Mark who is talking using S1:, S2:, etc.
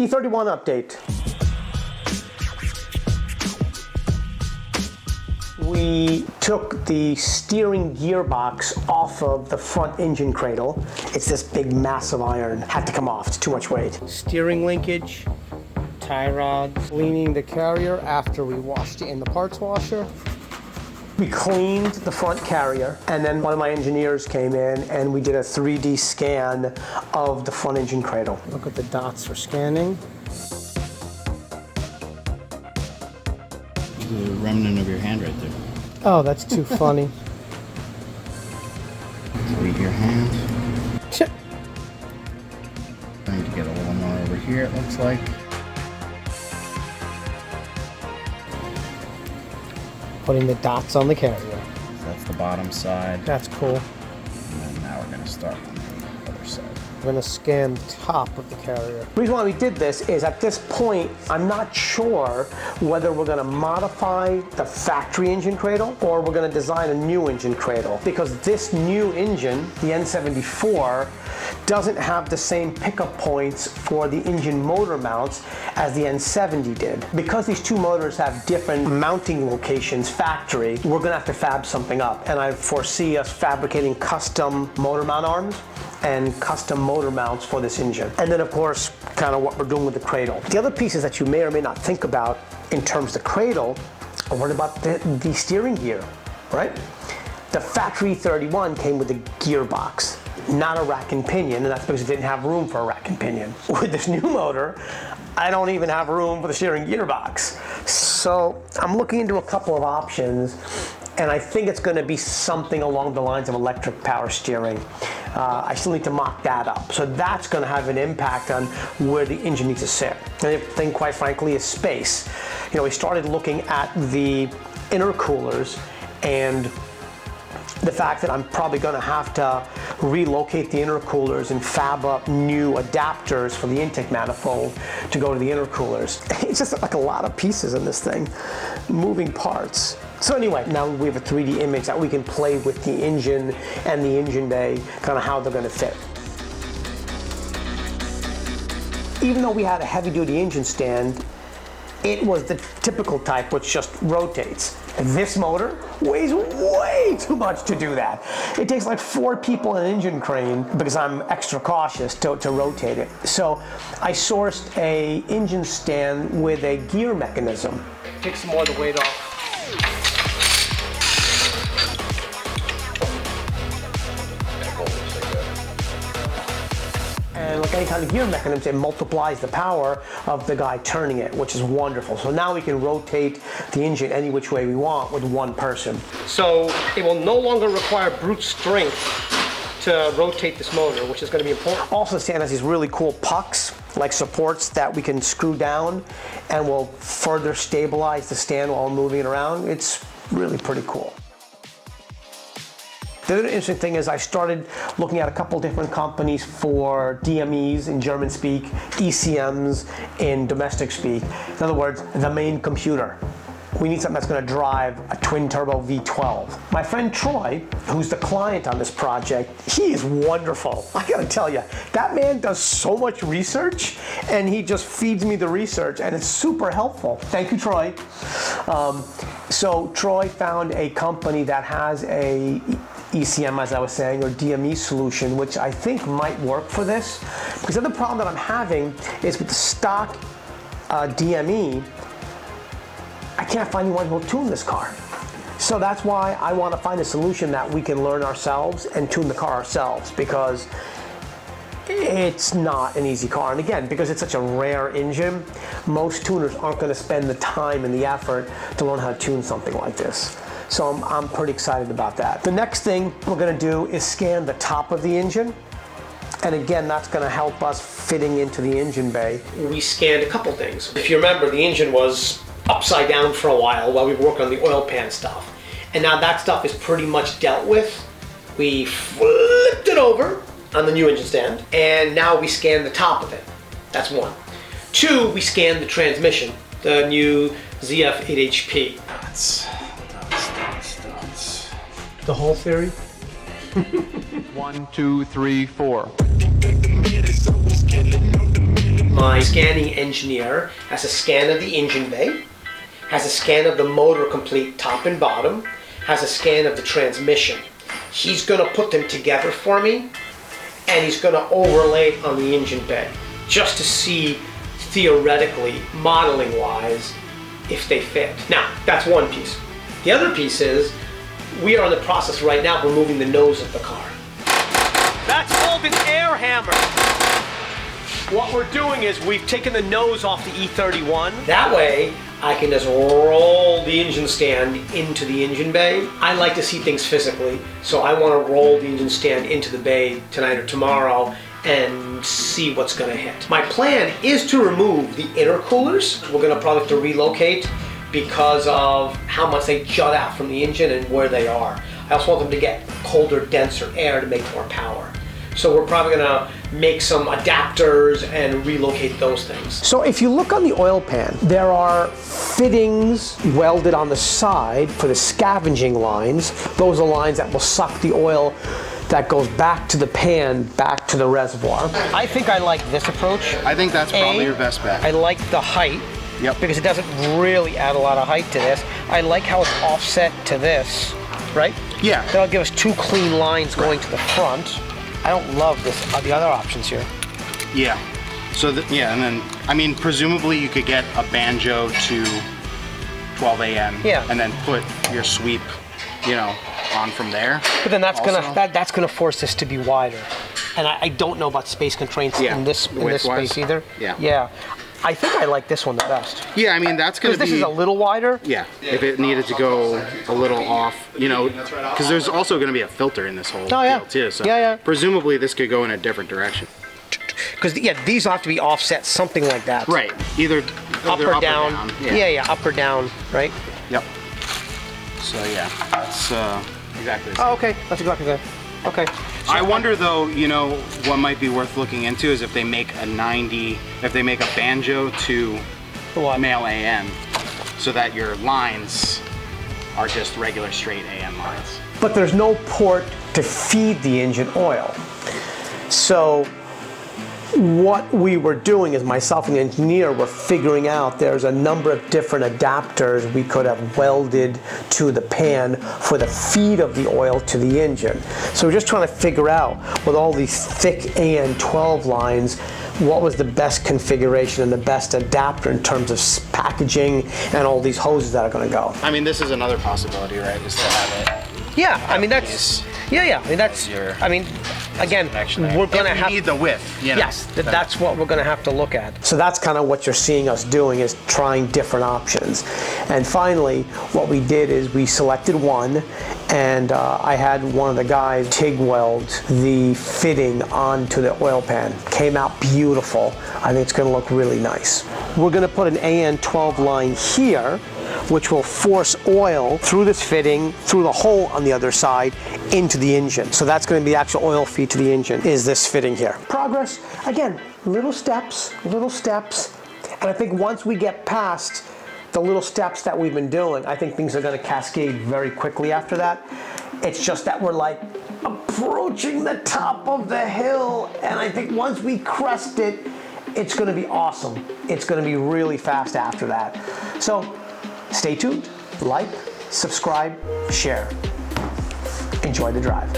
S1: E31 update. We took the steering gearbox off of the front engine cradle. It's this big massive iron. Had to come off, it's too much weight. Steering linkage, tie rods, cleaning the carrier after we washed it in the parts washer. We cleaned the front carrier, and then one of my engineers came in and we did a 3D scan of the front engine cradle. Look at the dots for scanning.
S2: The remnant of your hand right there.
S1: Oh, that's too funny.
S2: Read your hand. Trying to get a little more over here, it looks like.
S1: Putting the dots on the carrier.
S2: So that's the bottom side.
S1: That's cool.
S2: And then now we're going to start on the other side.
S1: We're going to scan the top of the carrier. The reason why we did this is at this point, I'm not sure whether we're going to modify the factory engine cradle or we're going to design a new engine cradle, because this new engine, the N74, doesn't have the same pickup points for the engine motor mounts as the N70 did. Because these two motors have different mounting locations factory, we're going to have to fab something up, and I foresee us fabricating custom motor mount arms and custom motor mounts for this engine. And then of course, kind of what we're doing with the cradle. The other pieces that you may or may not think about in terms of the cradle are what about the steering gear, right? The factory 31 came with a gearbox, not a rack and pinion, and that's because it didn't have room for a rack and pinion. With this new motor, I don't even have room for the steering gearbox. So I'm looking into a couple of options, and I think it's going to be something along the lines of electric power steering. I still need to mock that up. So that's going to have an impact on where the engine needs to sit. And the thing, quite frankly, is space. You know, we started looking at the intercoolers and the fact that I'm probably going to have to relocate the intercoolers and fab up new adapters for the intake manifold to go to the intercoolers. It's just like a lot of pieces in this thing, moving parts. So anyway, now we have a 3D image that we can play with the engine and the engine bay, kind of how they're going to fit. Even though we had a heavy-duty engine stand, it was the typical type which just rotates. This motor weighs way too much to do that. It takes like 4 people in an engine crane, because I'm extra cautious, to rotate it. So I sourced a engine stand with a gear mechanism. Take some more of the weight off. And like any kind of gear mechanism, it multiplies the power of the guy turning it, which is wonderful. So now we can rotate the engine any which way we want with one person. So it will no longer require brute strength to rotate this motor, which is going to be important. Also, the stand has these really cool pucks, like supports that we can screw down and will further stabilize the stand while moving it around. It's really pretty cool. The other interesting thing is I started looking at a couple different companies for DMEs in German speak, ECMs in domestic speak. In other words, the main computer. We need something that's going to drive a twin-turbo V12. My friend Troy, who's the client on this project, he is wonderful. I gotta tell you, that man does so much research, and he just feeds me the research, and it's super helpful. Thank you, Troy. So Troy found a company that has a ECM, as I was saying, or DME solution, which I think might work for this. Because the other problem that I'm having is with the stock DME, I can't find anyone who will tune this car. So that's why I want to find a solution that we can learn ourselves and tune the car ourselves, because it's not an easy car. And again, because it's such a rare engine, most tuners aren't going to spend the time and the effort to learn how to tune something like this. So I'm pretty excited about that. The next thing we're going to do is scan the top of the engine. And again, that's going to help us fitting into the engine bay. We scanned a couple things. If you remember, the engine was upside down for a while we were working on the oil pan stuff. And now that stuff is pretty much dealt with. We flipped it over on the new engine stand, and now we scan the top of it. That's one. Two, we scan the transmission, the new ZF8HP.
S2: That's
S1: The whole theory?
S3: 1, 2, 3, 4.
S1: My scanning engineer has a scan of the engine bay, has a scan of the motor complete top and bottom, has a scan of the transmission. He's going to put them together for me, and he's going to overlay it on the engine bay just to see theoretically, modeling wise, if they fit. Now, that's one piece. The other piece is we are in the process right now of removing the nose of the car. That's called an air hammer. What we're doing is we've taken the nose off the E31. That way, I can just roll the engine stand into the engine bay. I like to see things physically, so I want to roll the engine stand into the bay tonight or tomorrow and see what's going to hit. My plan is to remove the intercoolers. We're going to probably have to relocate because of how much they jut out from the engine and where they are. I also want them to get colder, denser air to make more power. So we're probably gonna make some adapters and relocate those things. So if you look on the oil pan, there are fittings welded on the side for the scavenging lines. Those are lines that will suck the oil that goes back to the pan, back to the reservoir. I think I like this approach.
S2: I think that's probably your best bet.
S1: I like the height.
S2: Yep.
S1: Because it doesn't really add a lot of height to this. I like how it's offset to this, right?
S2: Yeah.
S1: That'll give us two clean lines going to the front. I don't love this, the other options here.
S2: Yeah. So, yeah, and then, I mean, presumably you could get a banjo to 12 a.m.
S1: Yeah.
S2: And then put your sweep, you know, on from there.
S1: But then that's
S2: also
S1: that's gonna force this to be wider. And I don't know about space constraints in this space either.
S2: Yeah.
S1: Yeah. I think I like this one the best.
S2: Yeah, I mean, that's going to be...
S1: Because this is a little wider.
S2: Yeah, if it needed to go a little off, you know, because there's also going to be a filter in this whole deal too. So presumably this could go in a different direction.
S1: Because, yeah, these have to be offset, something like that.
S2: Right, either
S1: up or down. Yeah, up or down, right?
S2: Yep. So, yeah, that's exactly the same.
S1: Oh, okay, that's exactly good. Okay. So
S2: I wonder though, you know, what might be worth looking into is if they make a banjo to male AM, so that your lines are just regular straight AM lines. But
S1: there's no port to feed the engine oil. So what we were doing is myself and the engineer were figuring out there's a number of different adapters we could have welded to the pan for the feed of the oil to the engine. So we're just trying to figure out with all these thick AN12 lines what was the best configuration and the best adapter in terms of packaging and all these hoses that are going to go.
S2: I mean, this is another possibility, right? Is to have it.
S1: Yeah, I mean that's. Yeah. I mean that's. I mean, again, we're going to have.
S2: You need the width. You know,
S1: yes, that's what we're going to have to look at. So that's kind of what you're seeing us doing is trying different options. And finally, what we did is we selected one, and I had one of the guys TIG weld the fitting onto the oil pan. Came out beautiful. I think it's going to look really nice. We're going to put an AN12 line here, which will force oil through this fitting, through the hole on the other side, into the engine. So that's going to be the actual oil feed to the engine, is this fitting here. Progress, again, little steps, and I think once we get past the little steps that we've been doing, I think things are going to cascade very quickly after that. It's just that we're like approaching the top of the hill, and I think once we crest it, it's going to be awesome. It's going to be really fast after that. So, stay tuned, like, subscribe, share. Enjoy the drive.